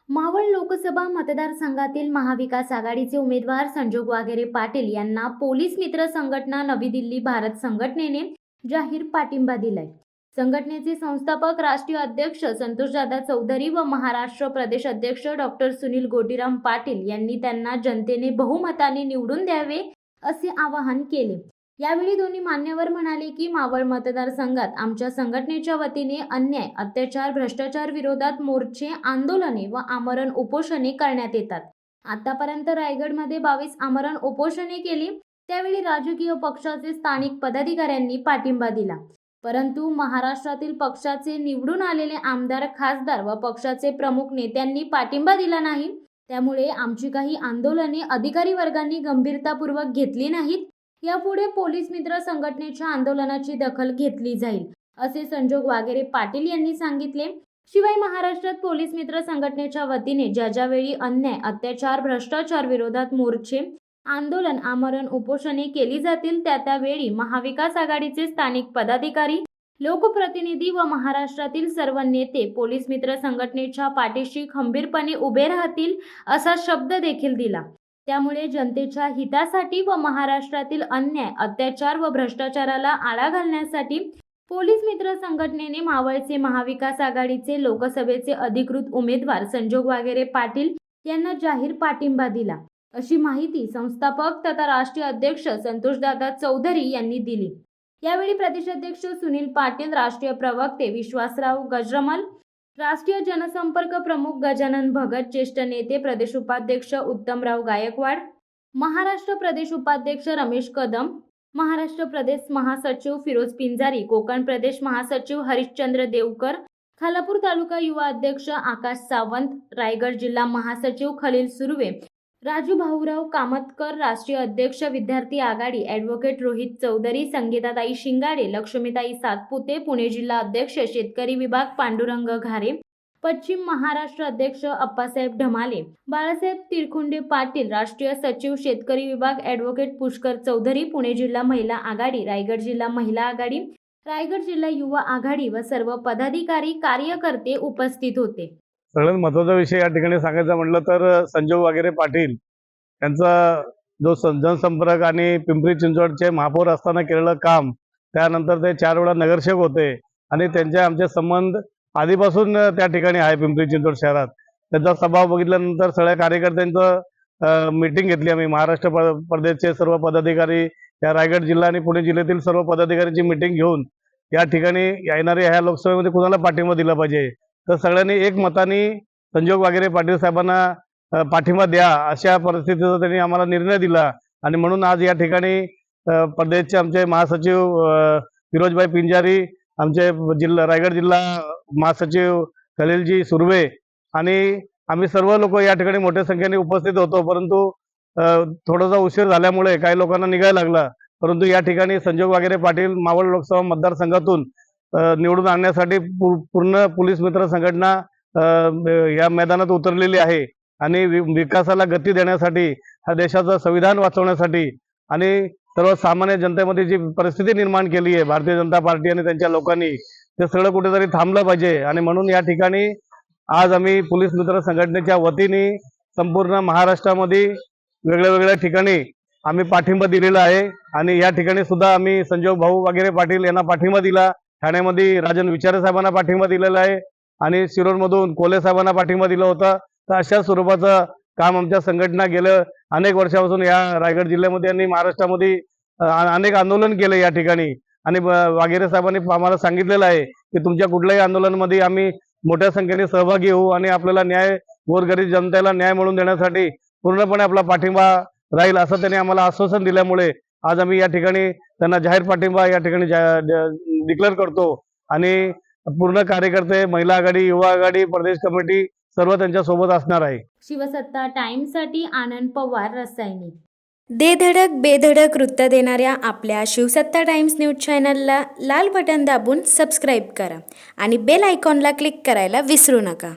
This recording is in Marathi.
मावळ लोकसभा मतदारसंघातील महाविकास आघाडीचे उमेदवार संजोग वाघेरे पाटील यांना पोलीस मित्र संघटना नवी दिल्ली भारत संघटनेने जाहीर पाठिंबा दिलाय। संघटनेचे संस्थापक राष्ट्रीय अध्यक्ष संतोषदादा चौधरी व महाराष्ट्र प्रदेश अध्यक्ष डॉक्टर सुनील गोटीराम पाटील यांनी त्यांना जनतेने बहुमताने निवडून द्यावे असे आवाहन केले। यावेळी दोन्ही मान्यवर म्हणाले की मावळ मतदारसंघात आमच्या संघटनेच्या वतीने अन्याय, अत्याचार, भ्रष्टाचार विरोधात मोर्चे, आंदोलने व आमरण उपोषणे करण्यात येतात। आतापर्यंत रायगडमध्ये 22 आमरण उपोषणे केली, त्यावेळी राजकीय पक्षाचे स्थानिक पदाधिकाऱ्यांनी पाठिंबा दिला, परंतु महाराष्ट्रातील पक्षाचे निवडून आलेले आमदार, खासदार व पक्षाचे प्रमुख नेत्यांनी पाठिंबा दिला नाही। त्यामुळे आमची काही आंदोलने अधिकारी वर्गांनी गंभीरतापूर्वक घेतली नाहीत। यापुढे पोलीस मित्र संघटनेच्या आंदोलनाची दखल घेतली जाईल असे संजोग वाघेरे पाटील यांनी सांगितले। शिवाय महाराष्ट्रात पोलीस मित्र संघटनेच्या वतीने ज्यावेळी अन्याय, अत्याचार, भ्रष्टाचार विरोधात मोर्चे, आंदोलन, आमरण उपोषणे केली जातील त्यावेळी महाविकास आघाडीचे स्थानिक पदाधिकारी, लोकप्रतिनिधी व महाराष्ट्रातील सर्व नेते पोलीस मित्र संघटनेच्या पाठीशी खंबीरपणे उभे राहतील असा शब्द देखील दिला। त्यामुळे जनतेच्या हितासाठी व महाराष्ट्रातील अन्याय, अत्याचार व भ्रष्टाचाराला आळा घालण्यासाठी पोलीस मित्र संघटनेने मावळचे महाविकास आघाडीचे लोकसभेचे अधिकृत उमेदवार संजोग वाघेरे पाटील यांना जाहीर पाठिंबा दिला, अशी माहिती संस्थापक तथा राष्ट्रीय अध्यक्ष संतोषदादा चौधरी यांनी दिली। यावेळी प्रदेशाध्यक्ष सुनील पाटील, राष्ट्रीय प्रवक्ते विश्वासराव गजरमल, राष्ट्रीय जनसंपर्क प्रमुख गजानन भगत, ज्येष्ठ नेते प्रदेश उपाध्यक्ष उत्तमराव गायकवाड, महाराष्ट्र प्रदेश उपाध्यक्ष रमेश कदम, महाराष्ट्र प्रदेश महासचिव फिरोज पिंजारी, कोकण प्रदेश महासचिव हरिश्चंद्र देवकर, खालापूर तालुका युवा अध्यक्ष आकाश सावंत, रायगड जिल्हा महासचिव खलील सुर्वे, राजू भाऊराव कामतकर, राष्ट्रीय अध्यक्ष विद्यार्थी आघाडी ॲडव्होकेट रोहित चौधरी, संगीताताई शिंगाडे, लक्ष्मीताई सातपुते, पुणे जिल्हा अध्यक्ष शेतकरी विभाग पांडुरंग घारे, पश्चिम महाराष्ट्र अध्यक्ष अप्पासाहेब ढमाले, बाळासाहेब तिरखुंडे पाटील, राष्ट्रीय सचिव शेतकरी विभाग ॲडव्होकेट पुष्कर चौधरी, पुणे जिल्हा महिला आघाडी, रायगड जिल्हा महिला आघाडी, रायगड जिल्हा युवा आघाडी व सर्व पदाधिकारी, कार्यकर्ते उपस्थित होते। सगळ्यात महत्त्वाचा विषय या ठिकाणी सांगायचा म्हटलं तर संजोग वाघेरे पाटील यांचा जो जनसंपर्क आणि पिंपरी चिंचवडचे महापौर असताना केलेलं काम, त्यानंतर ते 4 वेळा नगरसेवक होते आणि त्यांचे आमचे संबंध आधीपासून त्या ठिकाणी आहे पिंपरी चिंचवड शहरात। त्यांचा स्वभाव बघितल्यानंतर सगळ्या कार्यकर्त्यांचं मीटिंग घेतली आम्ही, महाराष्ट्र प्रदेशचे सर्व पदाधिकारी, या रायगड जिल्हा आणि पुणे जिल्ह्यातील सर्व पदाधिकाऱ्यांची मीटिंग घेऊन या ठिकाणी येणाऱ्या ह्या लोकसभेमध्ये कुणाला पाठिंबा दिला पाहिजे, तर सगळ्यांनी एकमताने संजोग वाघेरे पाटील साहेबांना पाठिंबा द्या अशा परिस्थितीचा त्यांनी आम्हाला निर्णय दिला। आणि म्हणून आज या ठिकाणी प्रदेशचे आमचे महासचिव फिरोजभाई पिंजारी, आमचे रायगड जिल्हा महासचिव खलीलजी सुर्वे आणि आम्ही सर्व लोक या ठिकाणी मोठ्या संख्येने उपस्थित होतो, परंतु थोडासा उशीर झाल्यामुळे काही लोकांना निघायला लागला। परंतु या ठिकाणी संजोग वाघेरे पाटील मावळ लोकसभा मतदारसंघातून निवडून आणण्यासाठी पूर्ण पोलीस मित्र संघटना या मैदानात उतरलेली आहे आणि विकासाला गती देण्यासाठी, हा देशाचं संविधान वाचवण्यासाठी आणि सर्वसामान्य जनतेमध्ये जी परिस्थिती निर्माण केली आहे भारतीय जनता पार्टी आणि त्यांच्या लोकांनी, ते सगळं कुठेतरी थांबलं पाहिजे। आणि म्हणून या ठिकाणी आज आम्ही पोलीस मित्र संघटनेच्या वतीने संपूर्ण महाराष्ट्रामध्ये वेगळ्या ठिकाणी आम्ही पाठिंबा दिलेला आहे आणि या ठिकाणी सुद्धा आम्ही संजोग भाऊ वाघेरे पाटील यांना पाठिंबा दिला। ठाण्यामध्ये राजन विचारे साहेबांना पाठिंबा दिलेला आहे आणि शिरोरमधून कोले साहेबांना पाठिंबा दिला होता। तर अशा स्वरूपाचं काम आमच्या संघटना गेल्या अनेक वर्षापासून या रायगड जिल्ह्यामध्ये आणि महाराष्ट्रामध्ये अनेक आंदोलन केले या ठिकाणी। आणि वाघेरे साहेबांनी आम्हाला सांगितलेलं आहे की तुमच्या कुठल्याही आंदोलनामध्ये आम्ही मोठ्या संख्येने सहभागी होऊ आणि आपल्याला न्याय, गोरगरीब जनतेला न्याय मिळवून देण्यासाठी पूर्णपणे आपला पाठिंबा राहील असं त्यांनी आम्हाला आश्वासन दिल्यामुळे आज आम्ही या ठिकाणी त्यांना जाहीर पाठिंबा या ठिकाणी डिक्लेअर करतो आणि पूर्ण कार्यकर्ते, महिला आघाडी, युवा आघाडी, प्रदेश कमिटी सर्व त्यांच्या सोबत असणार आहे। शिवसत्ता टाइम्ससाठी आनंद पवार, रसायनी। दे धडक बेधडक वृत्त देणाऱ्या आपल्या शिवसत्ता टाइम्स न्यूज चॅनलला लाल बटन दाबून सबस्क्राईब करा आणि बेल आयकॉनला क्लिक करायला विसरू नका।